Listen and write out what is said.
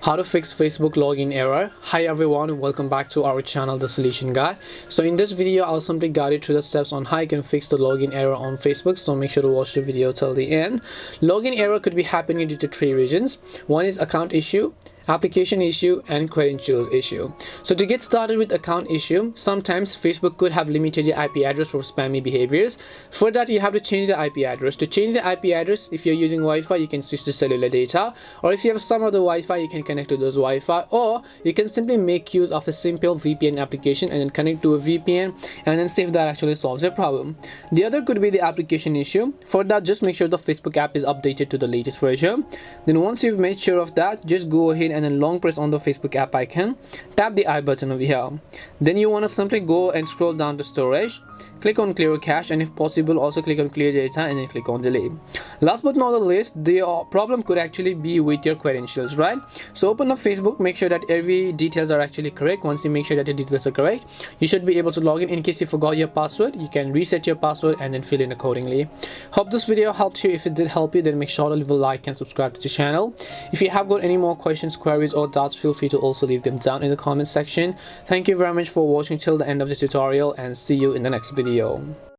How to fix Facebook login error. Hi everyone and welcome back to our channel, The Solution Guy. So in this video I'll simply guide you through the steps on how you can fix the login error on Facebook, so make sure to watch the video till the end. Login error could be happening due to three reasons. One is account issue, application issue, and credentials issue. So to get started with account issue, sometimes Facebook could have limited your IP address for spammy behaviors. For that you have to change the IP address. To change the IP address, if you're using Wi-Fi, you can switch to cellular data, or if you have some other Wi-Fi, you can connect to those Wi-Fi, or you can simply make use of a simple VPN application and then connect to a VPN and then see if that actually solves your problem. The other could be the application issue. For that, just make sure the Facebook app is updated to the latest version. Then once you've made sure of that, just go ahead and then long press on the Facebook app icon, tap the I button over here. Then you want to simply go and scroll down to storage, click on clear cache, and if possible also click on clear data and then click on delete. Last but not the least, the problem could actually be with your credentials, right? So open up Facebook, make sure that every details are actually correct. Once you make sure that the details are correct, you should be able to log in. In case you forgot your password, you can reset your password and then fill in accordingly. Hope this video helped you. If it did help you, then make sure to leave a like and subscribe to the channel. If you have got any more questions, queries, or doubts, feel free to also leave them down in the comment section. Thank you very much for watching till the end of the tutorial, and see you in the next video.